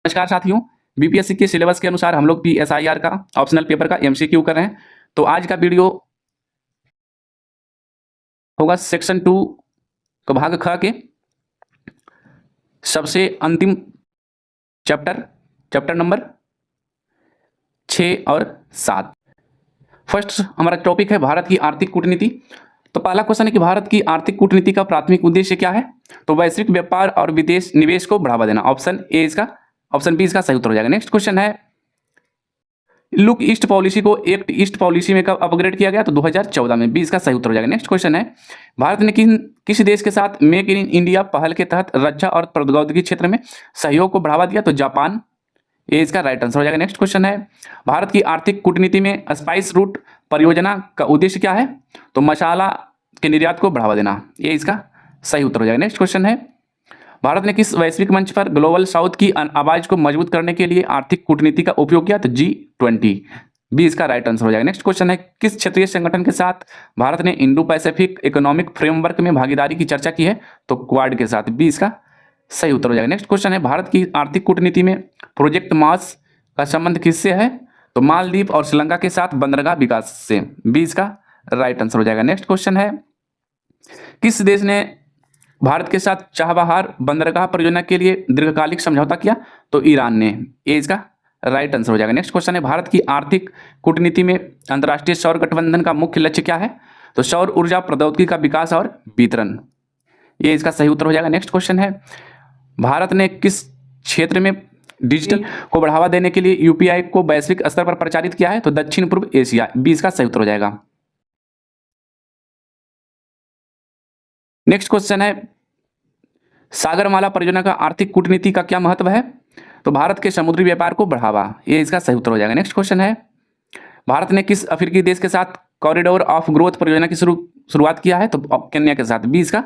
नमस्कार साथियों, बीपीएससी के सिलेबस के अनुसार हम लोग पीएसआईआर का ऑप्शनल पेपर का एमसीक्यू कर रहे हैं। तो आज का वीडियो होगा सेक्शन 2 का भाग ख के सबसे अंतिम चैप्टर नंबर 6 और 7। फर्स्ट हमारा टॉपिक है भारत की आर्थिक कूटनीति। तो पहला क्वेश्चन है कि भारत की आर्थिक कूटनीति का प्राथमिक उद्देश्य क्या है? तो वैश्विक व्यापार और विदेश निवेश को बढ़ावा देना। ऑप्शन बी इसका सही उत्तर हो जाएगा। नेक्स्ट क्वेश्चन है लुक ईस्ट पॉलिसी को एक्ट ईस्ट पॉलिसी में कब अपग्रेड किया गया? तो 2014 में। बी इसका सही उत्तर हो जाएगा। नेक्स्ट क्वेश्चन है भारत ने किस देश के साथ मेक इन इंडिया पहल के तहत रक्षा और प्रौद्योगिकी क्षेत्र में सहयोग को बढ़ावा दिया? तो जापान। ये इसका राइट आंसर हो जाएगा। नेक्स्ट क्वेश्चन है भारत की आर्थिक कूटनीति में स्पाइस रूट परियोजना का उद्देश्य क्या है? तो मसाला के निर्यात को बढ़ावा देना। ये इसका सही उत्तर हो जाएगा। नेक्स्ट क्वेश्चन है भारत ने किस वैश्विक मंच पर ग्लोबल साउथ की आवाज को मजबूत करने के लिए आर्थिक कूटनीति का उपयोग किया? तो G20। बी इसका राइट आंसर हो जाएगा। नेक्स्ट क्वेश्चन है किस क्षेत्रीय संगठन के साथ भारत ने इंडो पैसिफिक इकोनॉमिक फ्रेमवर्क में भागीदारी की चर्चा की है? तो क्वाड के साथ। बी इसका सही उत्तर हो जाएगा। नेक्स्ट क्वेश्चन है भारत की आर्थिक कूटनीति में प्रोजेक्ट मास का संबंध किससे है? तो मालदीव और श्रीलंका के साथ बंदरगाह विकास से। बी इसका राइट आंसर हो जाएगा। नेक्स्ट क्वेश्चन है किस देश ने भारत के साथ चाबहार बंदरगाह परियोजना के लिए दीर्घकालिक समझौता किया? तो ईरान ने। ये इसका राइट आंसर हो जाएगा। नेक्स्ट क्वेश्चन है भारत की आर्थिक कूटनीति में अंतर्राष्ट्रीय सौर गठबंधन का मुख्य लक्ष्य क्या है? तो सौर ऊर्जा प्रौद्योगिकी का विकास और वितरण। ये इसका सही उत्तर हो जाएगा। नेक्स्ट क्वेश्चन है भारत ने किस क्षेत्र में डिजिटल को बढ़ावा देने के लिए यूपीआई को वैश्विक स्तर पर प्रचारित किया है? तो दक्षिण पूर्व एशिया। बी इसका सही उत्तर हो जाएगा। नेक्स्ट क्वेश्चन है सागरमाला परियोजना का आर्थिक कूटनीति का क्या महत्व है? तो भारत के समुद्री व्यापार को बढ़ावा। ये इसका सही उत्तर हो जाएगा। नेक्स्ट क्वेश्चन है भारत ने किस अफ्रीकी देश के साथ कॉरिडोर ऑफ ग्रोथ परियोजना की शुरुआत किया है? तो केन्या के साथ। बी इसका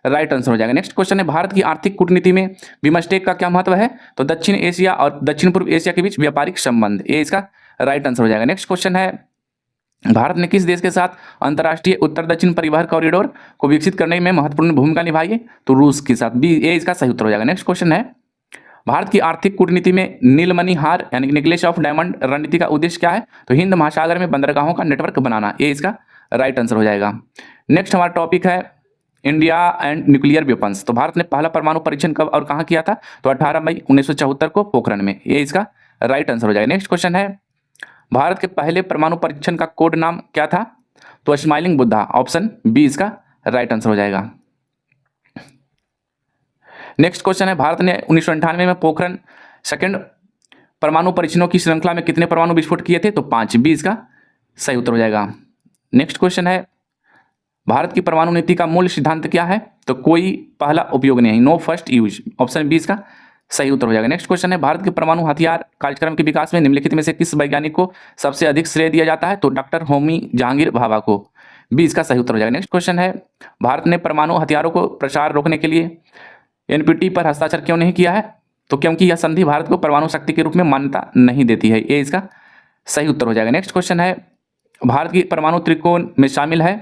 राइट आंसर हो जाएगा। नेक्स्ट क्वेश्चन है भारत की आर्थिक कूटनीति में बिमस्टेक का क्या महत्व है? तो दक्षिण एशिया और दक्षिण पूर्व एशिया के बीच व्यापारिक संबंध। ये इसका राइट आंसर हो जाएगा। नेक्स्ट क्वेश्चन है भारत ने किस देश के साथ अंतर्राष्ट्रीय उत्तर दक्षिण परिवहन कॉरिडोर को विकसित करने में महत्वपूर्ण भूमिका निभाई है? तो रूस के साथ। बी ये इसका सही उत्तर हो जाएगा। नेक्स्ट क्वेश्चन है भारत की आर्थिक कूटनीति में नीलमणि हार यानी नेकलेस ऑफ डायमंड रणनीति का उद्देश्य क्या है? तो हिंद महासागर में बंदरगाहों का नेटवर्क बनाना। ये इसका राइट आंसर हो जाएगा। नेक्स्ट हमारा टॉपिक है इंडिया एंड न्यूक्लियर वेपन्स। तो भारत ने पहला परमाणु परीक्षण कब और कहाँ किया था? तो 18 मई 1974 को पोखरण में। ये इसका राइट आंसर हो जाएगा। नेक्स्ट क्वेश्चन है भारत के पहले परमाणु परीक्षण का कोड नाम क्या था? तो स्माइलिंग बुद्धा। ऑप्शन बी इसका राइट आंसर हो जाएगा। नेक्स्ट क्वेश्चन है भारत ने 1998 में पोखरण सेकंड परमाणु परीक्षणों की श्रृंखला में कितने परमाणु विस्फोट किए थे? तो 5। बी इसका सही उत्तर हो जाएगा। नेक्स्ट क्वेश्चन है भारत की परमाणु नीति का मूल सिद्धांत क्या है? तो कोई पहला उपयोग नहीं, no first use. Option B इसका सही उत्तर हो जाएगा। नेक्स्ट क्वेश्चन है भारत के परमाणु हथियार कार्यक्रम के विकास में निम्नलिखित में से किस वैज्ञानिक को सबसे अधिक श्रेय दिया जाता है? तो डॉक्टर होमी जहांगीर भाभा को। बी इसका सही उत्तर हो जाएगा। नेक्स्ट क्वेश्चन है भारत ने परमाणु हथियारों को प्रसार रोकने के लिए एनपीटी पर हस्ताक्षर क्यों नहीं किया है? तो क्योंकि यह संधि भारत को परमाणु शक्ति के रूप में मान्यता नहीं देती है। ये इसका सही उत्तर हो जाएगा। नेक्स्ट क्वेश्चन है भारत की परमाणु त्रिकोण में शामिल है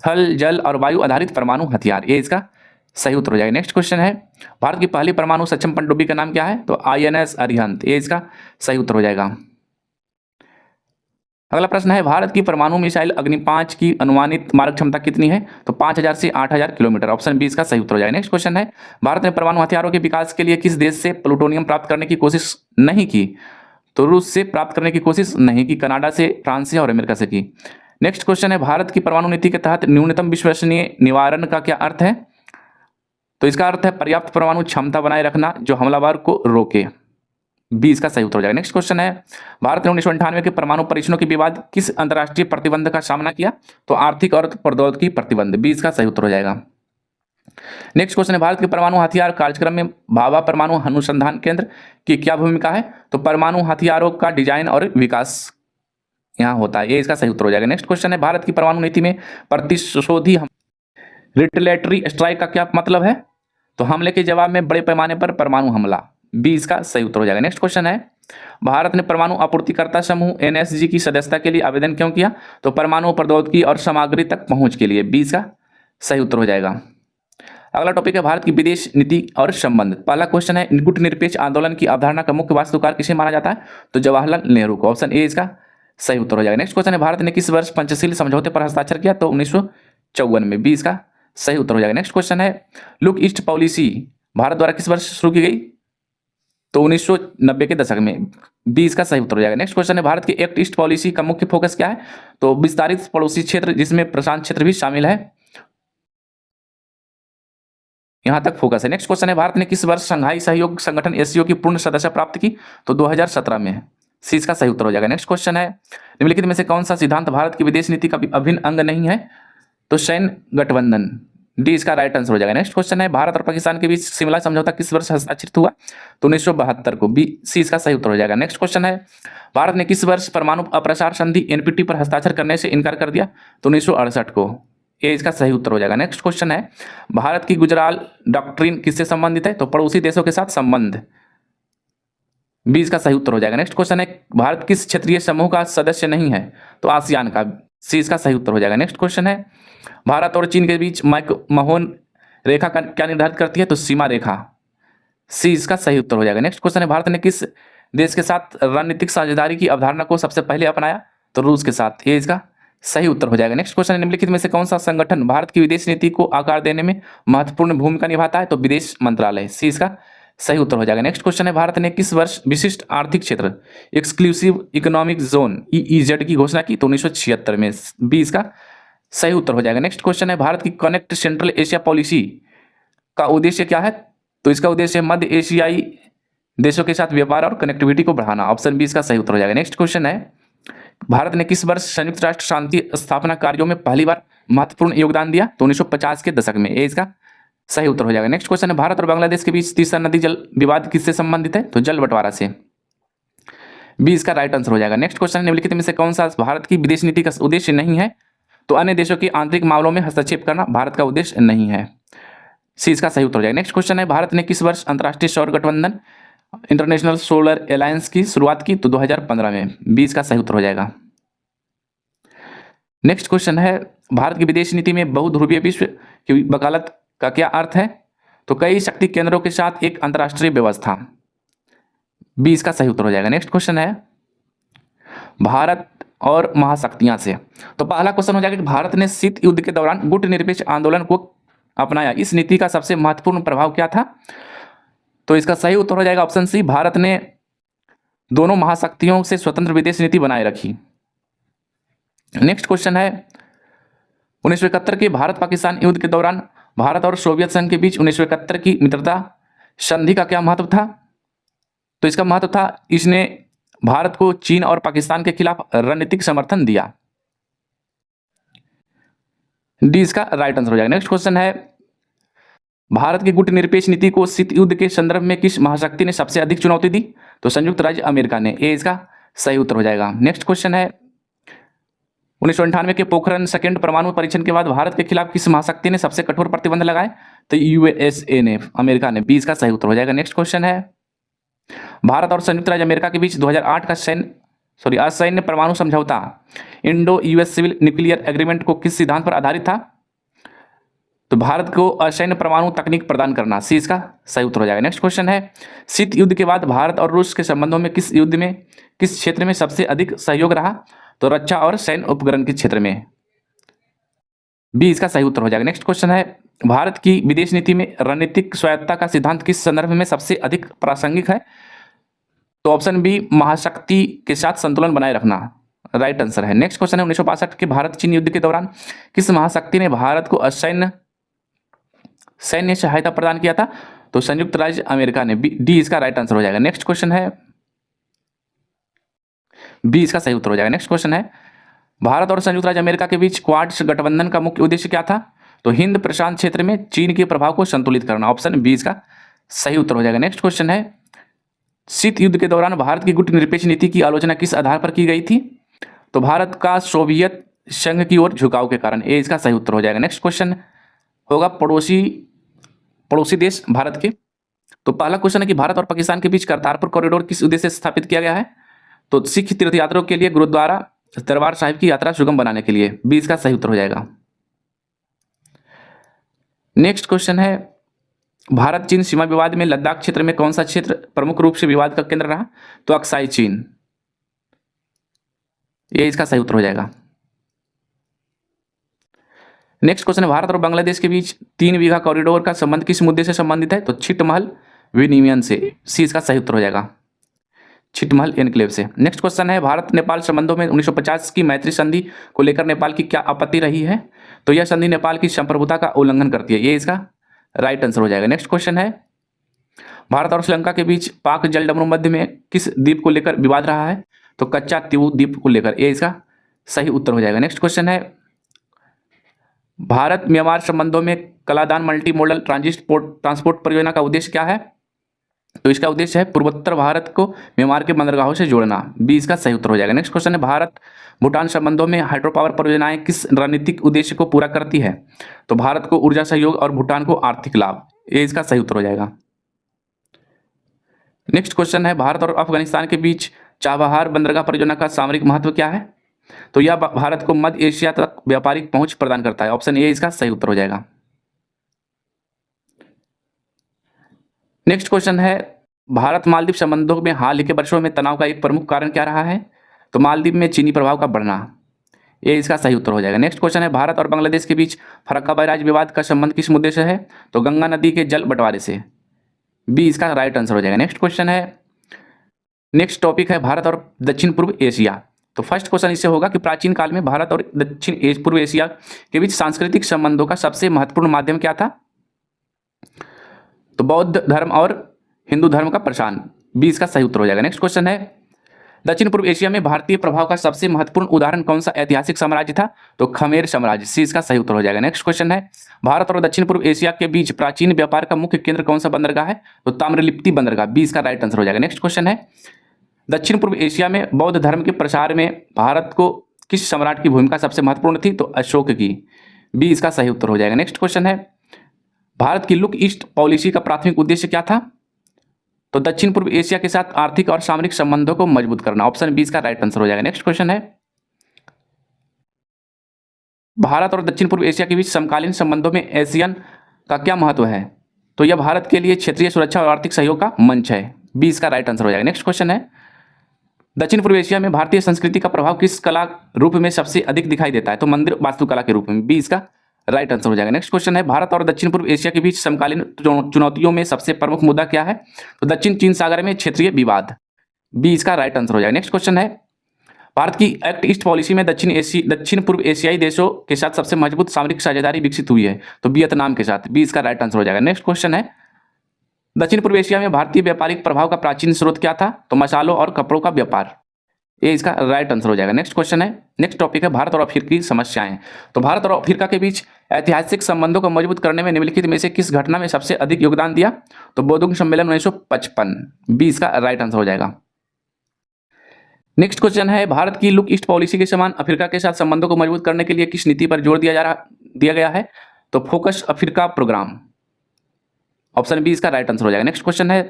थल जल और वायु आधारित परमाणु हथियार। ये इसका सही उत्तर हो जाएगा। नेक्स्ट क्वेश्चन है भारत की पहली परमाणु सक्षम पनडुब्बी का नाम क्या है? तो INS अरिहंत। ये इसका सही उत्तर हो जाएगा। अगला प्रश्न है भारत की परमाणु मिसाइल अग्नि 5 की अनुमानित मारक क्षमता कितनी है? तो 5000 से 8000 किलोमीटर। ऑप्शन बी इसका सही उत्तर हो जाएगा। नेक्स्ट क्वेश्चन है भारत ने परमाणु हथियारों के विकास के लिए किस देश से प्लूटोनियम प्राप्त करने की कोशिश नहीं की? तो रूस से प्राप्त करने की कोशिश नहीं की, कनाडा से, फ्रांस से और अमेरिका से की। नेक्स्ट क्वेश्चन है भारत की परमाणु नीति के तहत न्यूनतम विश्वसनीय निवारण का क्या अर्थ है? तो इसका अर्थ है पर्याप्त परमाणु क्षमता बनाए रखना जो हमलावर को रोके। बी इसका सही उत्तर हो जाएगा। नेक्स्ट क्वेश्चन है भारत ने 1998 के परमाणु परीक्षणों के बाद किस अंतर्राष्ट्रीय प्रतिबंध का सामना किया? तो आर्थिक और प्रौद्योगिकी प्रतिबंध। बी इसका सही उत्तर हो जाएगा। नेक्स्ट क्वेश्चन है भारत के परमाणु हथियार कार्यक्रम में भाभा परमाणु अनुसंधान केंद्र की क्या भूमिका है? तो परमाणु हथियारों का डिजाइन और विकास यहाँ होता है। ये इसका सही उत्तर हो जाएगा। नेक्स्ट क्वेश्चन है भारत की परमाणु नीति में प्रतिशोधी रिटेलिएटरी स्ट्राइक का क्या मतलब है? तो हमले के जवाब में बड़े पैमाने पर परमाणु हमला। बी इसका सही उत्तर हो जाएगा। नेक्स्ट क्वेश्चन है भारत ने परमाणु आपूर्तिकर्ता समूह NSG की सदस्यता के लिए आवेदन क्यों किया? तो परमाणु प्रौद्योगिकी और सामग्री तक पहुंच के लिए। बी इसका सही उत्तर हो जाएगा। अगला टॉपिक है भारत की विदेश नीति और संबंध। पहला क्वेश्चन है गुटनिरपेक्ष आंदोलन की अवधारणा का मुख्य वास्तुकार किसे माना जाता है? तो जवाहरलाल नेहरू को। ऑप्शन ए इसका सही उत्तर हो जाएगा। नेक्स्ट क्वेश्चन है भारत ने किस वर्ष पंचशील समझौते पर हस्ताक्षर किया? तो 1954 में। बी इसका सही उत्तर हो जाएगा। नेक्स्ट क्वेश्चन है लुक ईस्ट पॉलिसी भारत द्वारा किस वर्ष शुरू की गई? तो 1990 के दशक में। बी इसका सही उत्तर हो जाएगा। नेक्स्ट क्वेश्चन है भारत की एक्ट ईस्ट पॉलिसी का मुख्य फोकस क्या है? तो विस्तारित पड़ोसी क्षेत्र जिसमें प्रशांत क्षेत्र भी शामिल है, यहां तक फोकस है। नेक्स्ट क्वेश्चन है भारत ने किस वर्ष शंघाई सहयोग संगठन एससीओ की पूर्ण सदस्य प्राप्त की? तो 2017 में। सी इसका सही उत्तर हो जाएगा। नेक्स्ट क्वेश्चन है निम्नलिखित में से कौन सा सिद्धांत भारत की विदेश नीति का अभिन्न अंग नहीं है? तो सैन्य गठबंधन। डी इसका राइट आंसर हो जाएगा। नेक्स्ट क्वेश्चन है भारत और पाकिस्तान के बीच शिमला समझौता किस वर्ष हस्ताक्षरित हुआ? तो 1972 को। बी सी इसका सही उत्तर हो जाएगा। नेक्स्ट क्वेश्चन है भारत ने किस वर्ष परमाणु अप्रसार संधि एनपीटी पर हस्ताक्षर करने से इनकार कर दिया? तो 1968 को। ये इसका सही उत्तर हो जाएगा। नेक्स्ट क्वेश्चन है भारत की गुजराल डॉक्ट्रिन किससे संबंधित है? तो पड़ोसी देशों के साथ संबंध। बी इसका सही उत्तर हो जाएगा। नेक्स्ट क्वेश्चन है भारत किस क्षेत्रीय समूह का सदस्य नहीं है? तो आसियान का। सी इसका सही उत्तर हो जाएगा। नेक्स्ट क्वेश्चन है भारत और चीन के बीच मैक-मोहन रेखा का क्या निर्धारित करती है? तो सीमा रेखा। सी इसका सही उत्तर हो जाएगा। नेक्स्ट क्वेश्चन है भारत ने किस देश के साथ रणनीतिक साझेदारी की अवधारणा को सबसे पहले अपनाया? तो रूस के साथ। ये इसका सही उत्तर हो जाएगा। नेक्स्ट क्वेश्चन है निम्नलिखित में से कौन सा संगठन भारत की विदेश नीति को आकार देने में महत्वपूर्ण भूमिका निभाता है? तो विदेश मंत्रालय। सी इसका सही उत्तर हो जाएगा। नेक्स्ट क्वेश्चन है भारत ने किस वर्ष विशिष्ट आर्थिक क्षेत्र एक्सक्लूसिव इकोनॉमिक जोन ईईजेड की घोषणा की? तो 1976 में। बी इसका सही उत्तर हो जाएगा। नेक्स्ट क्वेश्चन है भारत की कनेक्ट सेंट्रल एशिया पॉलिसी का उद्देश्य क्या है? तो इसका उद्देश्य है मध्य एशियाई देशों के साथ व्यापार और कनेक्टिविटी को बढ़ाना। ऑप्शन बी इसका सही उत्तर हो जाएगा। नेक्स्ट क्वेश्चन है भारत ने किस वर्ष संयुक्त राष्ट्र शांति स्थापना कार्यों में पहली बार महत्वपूर्ण योगदान दिया? तो 1950 के दशक में। ये इसका सही उत्तर हो जाएगा। नेक्स्ट क्वेश्चन है भारत और बांग्लादेश के बीच तीसरा नदी जल विवाद किससे संबंधित है? तो जल बंटवारा से। बी इसका राइट आंसर हो जाएगा। नेक्स्ट क्वेश्चन है निम्नलिखित में से कौन सा भारत की विदेश नीति का उद्देश्य नहीं है? तो अन्य देशों के आंतरिक मामलों में हस्तक्षेप करना भारत का उद्देश्य नहीं है। सी इसका सही उत्तर हो जाएगा। नेक्स्ट क्वेश्चन है भारत ने किस वर्ष अंतर्राष्ट्रीय सौर गठबंधन इंटरनेशनल सोलर अलायंस की शुरुआत की? तो 2015 में। बी इसका सही उत्तर हो जाएगा। नेक्स्ट क्वेश्चन है भारत की विदेश नीति में बहुध्रुवीय विश्व की वकालत का क्या अर्थ है? तो कई शक्ति केंद्रों के साथ एक अंतर्राष्ट्रीय व्यवस्था। बी इसका सही उत्तर हो जाएगा। नेक्स्ट क्वेश्चन है भारत और महाशक्तियां से। तो पहला क्वेश्चन हो जाएगा कि भारत ने शीत युद्ध के दौरान गुटनिरपेक्ष आंदोलन को अपनाया, इस नीति का सबसे महत्वपूर्ण प्रभाव क्या था? तो इसका सही उत्तर हो जाएगा ऑप्शन सी, भारत ने दोनों महाशक्तियों से स्वतंत्र विदेश नीति बनाए रखी। नेक्स्ट क्वेश्चन है 1971 के भारत पाकिस्तान युद्ध के दौरान भारत और सोवियत संघ के बीच 1971 की मित्रता संधि का क्या महत्व था? तो इसका महत्व था इसने भारत को चीन और पाकिस्तान के खिलाफ रणनीतिक समर्थन दिया। डी इसका राइट आंसर हो जाएगा। नेक्स्ट क्वेश्चन है भारत की गुटनिरपेक्ष नीति को शीत युद्ध के संदर्भ में किस महाशक्ति ने सबसे अधिक चुनौती दी? तो संयुक्त राज्य अमेरिका ने। ये इसका सही उत्तर हो जाएगा। नेक्स्ट क्वेश्चन है 1998 के पोखरण सेकेंड परमाणु परीक्षण के बाद भारत के खिलाफ किस महाशक्ति ने सबसे कठोर प्रतिबंध लगाए? तो यूएसए ने, अमेरिका ने। बी इसका सही उत्तर हो जाएगा। नेक्स्ट क्वेश्चन है भारत और संयुक्त राज्य अमेरिका के बीच 2008 का असैन्य परमाणु समझौता Indo US civil nuclear agreement को किस सिद्धांत पर आधारित था? तो भारत को असैन्य परमाणु तकनीक प्रदान करना। सी इसका सही उत्तर हो जाएगा। नेक्स्ट क्वेश्चन है शीत युद्ध के बाद भारत और रूस के संबंधों में किस क्षेत्र में सबसे अधिक सहयोग रहा? तो रक्षा और सैन्य उपकरण के क्षेत्र में। बी इसका सही उत्तर हो जाएगा। नेक्स्ट क्वेश्चन है भारत की विदेश नीति में रणनीतिक स्वायत्तता का सिद्धांत किस संदर्भ में सबसे अधिक प्रासंगिक है? तो ऑप्शन बी, महाशक्ति के साथ संतुलन बनाए रखना राइट आंसर है। नेक्स्ट क्वेश्चन है 1962 के भारत चीन युद्ध के दौरान किस महाशक्ति ने भारत को सैन्य सहायता प्रदान किया था? तो संयुक्त राज्य अमेरिका ने। डी इसका राइट आंसर हो जाएगा। नेक्स्ट क्वेश्चन है बी इसका सही उत्तर हो जाएगा। नेक्स्ट क्वेश्चन है भारत और संयुक्त राज्य अमेरिका के बीच क्वाड्स गठबंधन का मुख्य उद्देश्य क्या था? तो हिंद प्रशांत क्षेत्र में चीन के प्रभाव को संतुलित करना। ऑप्शन बी इसका सही उत्तर हो जाएगा। नेक्स्ट क्वेश्चन है शीत युद्ध के दौरान भारत की गुटनिरपेक्ष नीति की आलोचना किस आधार पर की गई थी? तो भारत का सोवियत संघ की ओर झुकाव के कारण। ए इसका सही उत्तर हो जाएगा। नेक्स्ट क्वेश्चन होगा पड़ोसी देश भारत के। तो पहला क्वेश्चन है कि भारत और पाकिस्तान के बीच करतारपुर कॉरिडोर किस उद्देश्य से स्थापित किया गया है? तो सिख तीर्थयात्रियों के लिए गुरुद्वारा दरबार साहिब की यात्रा सुगम बनाने के लिए। बी इसका सही उत्तर हो जाएगा। नेक्स्ट क्वेश्चन है, भारत चीन सीमा विवाद में लद्दाख क्षेत्र में कौन सा क्षेत्र प्रमुख रूप से विवाद का केंद्र रहा? तो अक्साई चीन, ये इसका सही उत्तर हो जाएगा। नेक्स्ट क्वेश्चन है, भारत और बांग्लादेश के बीच 3 बीघा कॉरिडोर का संबंध किस मुद्दे से संबंधित है? तो छिटमहल विनिमय से, सी इसका सही उत्तर हो जाएगा, छिटमहल एनक्लेव से। नेक्स्ट क्वेश्चन है, भारत नेपाल संबंधों में 1950 की मैत्री संधि को लेकर नेपाल की क्या आपत्ति रही है? तो यह संधि नेपाल की संप्रभुता का उल्लंघन करती है, ये इसका राइट आंसर हो जाएगा। नेक्स्ट क्वेश्चन है, भारत और श्रीलंका के बीच पाक जलडमरू मध्य में किस द्वीप को लेकर विवाद रहा है? तो कच्चा तीवू द्वीप को लेकर, ये इसका सही उत्तर हो जाएगा। नेक्स्ट क्वेश्चन है, भारत म्यांमार संबंधों में कलादान मल्टी मॉडल ट्रांसपोर्ट परियोजना का उद्देश्य क्या है? तो इसका उद्देश्य है पूर्वोत्तर भारत को म्यांमार के बंदरगाहों से जोड़ना, बी इसका सही उत्तर हो जाएगा। नेक्स्ट क्वेश्चन है, भारत भूटान संबंधों में हाइड्रो पावर परियोजनाएं किस रणनीतिक उद्देश्य को पूरा करती है? तो भारत को ऊर्जा सहयोग और भूटान को आर्थिक लाभ, ये इसका सही उत्तर हो जाएगा। नेक्स्ट क्वेश्चन है, भारत और अफगानिस्तान के बीच चाबहार बंदरगाह परियोजना का सामरिक महत्व क्या है? तो यह भारत को मध्य एशिया तक व्यापारिक पहुंच प्रदान करता है, ऑप्शन ए इसका सही उत्तर हो जाएगा। नेक्स्ट क्वेश्चन है, भारत मालदीव संबंधों में हाल ही के वर्षों में तनाव का एक प्रमुख कारण क्या रहा है? तो मालदीव में चीनी प्रभाव का बढ़ना, ये इसका सही उत्तर हो जाएगा। नेक्स्ट क्वेश्चन है, भारत और बांग्लादेश के बीच फरक्का बैराज विवाद का संबंध किस मुद्दे से है? तो गंगा नदी के जल बंटवारे से, बी इसका राइट आंसर हो जाएगा। नेक्स्ट क्वेश्चन है, नेक्स्ट टॉपिक है भारत और दक्षिण पूर्व एशिया। तो फर्स्ट क्वेश्चन इससे होगा कि प्राचीन काल में भारत और दक्षिण पूर्व एशिया के बीच सांस्कृतिक संबंधों का सबसे महत्वपूर्ण माध्यम क्या था? तो बौद्ध धर्म और हिंदू धर्म का प्रसार, बी इसका सही उत्तर हो जाएगा। नेक्स्ट क्वेश्चन है, दक्षिण पूर्व एशिया में भारतीय प्रभाव का सबसे महत्वपूर्ण उदाहरण कौन सा ऐतिहासिक साम्राज्य था? तो खमेर साम्राज्य, सी इसका सही उत्तर हो जाएगा। नेक्स्ट क्वेश्चन है, भारत और दक्षिण पूर्व एशिया के बीच प्राचीन व्यापार का मुख्य केंद्र कौन सा बंदरगाह है? तो ताम्रलिप्ति बंदरगाह, बी इसका राइट आंसर हो जाएगा। नेक्स्ट क्वेश्चन है, दक्षिण पूर्व एशिया में बौद्ध धर्म के प्रसार में भारत को किस सम्राट की भूमिका सबसे महत्वपूर्ण थी? तो अशोक की, बी इसका सही उत्तर हो जाएगा। नेक्स्ट क्वेश्चन है, भारत की लुक ईस्ट पॉलिसी का प्राथमिक उद्देश्य क्या था? तो दक्षिण पूर्व एशिया के साथ आर्थिक और सामरिक संबंधों को मजबूत करना, ऑप्शन बी इसका राइट आंसर हो जाएगा। नेक्स्ट क्वेश्चन है, भारत और दक्षिण पूर्व एशिया के बीच समकालीन संबंधों में एशियन का क्या महत्व है? तो यह भारत के लिए क्षेत्रीय सुरक्षा और आर्थिक सहयोग का मंच है, बी इसका राइट आंसर हो जाएगा। नेक्स्ट क्वेश्चन है, दक्षिण पूर्व एशिया में भारतीय संस्कृति का प्रभाव किस कला रूप में सबसे अधिक दिखाई देता है? तो मंदिर वास्तुकला के रूप में, बी इसका राइट आंसर हो जाएगा। नेक्स्ट क्वेश्चन है, भारत और दक्षिण पूर्व एशिया के बीच समकालीन चुनौतियों में सबसे प्रमुख मुद्दा क्या है? तो दक्षिण चीन सागर में क्षेत्रीय विवाद, बी इसका राइट आंसर हो जाएगा। नेक्स्ट क्वेश्चन है, भारत की एक्ट ईस्ट पॉलिसी में दक्षिण पूर्व एशियाई देशों के साथ सबसे मजबूत सामरिक साझेदारी विकसित हुई है? तो वियतनाम के साथ, बी इसका राइट आंसर हो जाएगा। नेक्स्ट क्वेश्चन है, दक्षिण पूर्व एशिया में भारतीय व्यापारिक प्रभाव का प्राचीन स्रोत क्या था? तो मसालों और कपड़ों का व्यापार, ये इसका राइट आंसर हो जाएगा। नेक्स्ट क्वेश्चन है, नेक्स्ट टॉपिक है भारत और अफ्रीका की समस्याएं। तो भारत और अफ्रीका के बीच ऐतिहासिक संबंधों को मजबूत करने में निम्नलिखित में से किस घटना में सबसे अधिक योगदान दिया? तो बोदोंग सम्मेलन 1955, बी इसका राइट आंसर हो जाएगा। नेक्स्ट क्वेश्चन है, भारत की लुक ईस्ट पॉलिसी के समान अफ्रीका के साथ संबंधों को मजबूत करने के लिए किस नीति पर जोर दिया गया है? तो focus Africa programme, option B इसका राइट आंसर हो जाएगा। नेक्स्ट क्वेश्चन है,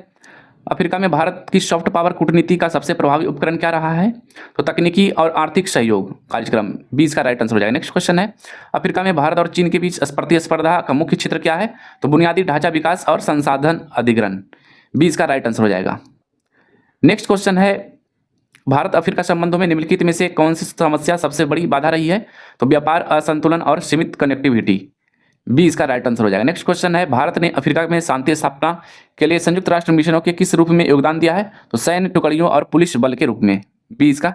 अफ्रीका में भारत की सॉफ्ट पावर कूटनीति का सबसे प्रभावी उपकरण क्या रहा है? तो तकनीकी और आर्थिक सहयोग कार्यक्रम, बी इसका राइट आंसर हो जाएगा। नेक्स्ट क्वेश्चन है, अफ्रीका में भारत और चीन के बीच प्रतिस्पर्धा का मुख्य क्षेत्र क्या है? तो बुनियादी ढांचा विकास और संसाधन अधिग्रहण, बी इसका राइट आंसर हो जाएगा। नेक्स्ट क्वेश्चन है, भारत अफ्रीका संबंधों में निम्नलिखित में से कौन सी समस्या सबसे बड़ी बाधा रही है? तो व्यापार असंतुलन और सीमित कनेक्टिविटी, बी इसका राइट आंसर हो जाएगा। नेक्स्ट क्वेश्चन है, भारत ने अफ्रीका में शांति स्थापना के लिए संयुक्त राष्ट्र मिशनों के किस रूप में योगदान दिया है? तो सैन्य टुकड़ियों और पुलिस बल के रूप में, बी इसका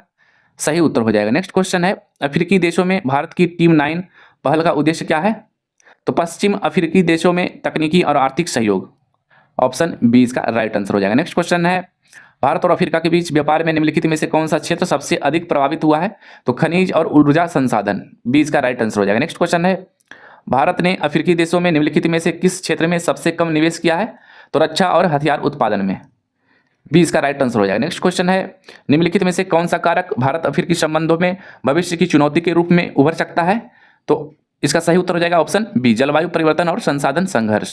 सही उत्तर हो जाएगा। नेक्स्ट क्वेश्चन है, अफ्रीकी देशों में भारत की टीम 9 पहल का उद्देश्य क्या है? तो पश्चिम अफ्रीकी देशों में तकनीकी और आर्थिक सहयोग, ऑप्शन बी इसका राइट आंसर हो जाएगा। नेक्स्ट क्वेश्चन है, भारत और अफ्रीका के बीच व्यापार में निम्नलिखित में से कौन सा क्षेत्र सबसे अधिक प्रभावित हुआ है? तो खनिज और ऊर्जा संसाधन, बी इसका राइट आंसर हो जाएगा। नेक्स्ट क्वेश्चन है, भारत ने अफ्रीकी देशों में निम्नलिखित में से किस क्षेत्र में सबसे कम निवेश किया है? तो रक्षा और हथियार उत्पादन में, बी इसका राइट आंसर हो जाएगा। नेक्स्ट क्वेश्चन है, निम्नलिखित में से कौन सा कारक भारत अफ्रीकी संबंधों में भविष्य की चुनौती के रूप में उभर सकता है? तो इसका सही उत्तर हो जाएगा ऑप्शन बी, जलवायु परिवर्तन और संसाधन संघर्ष,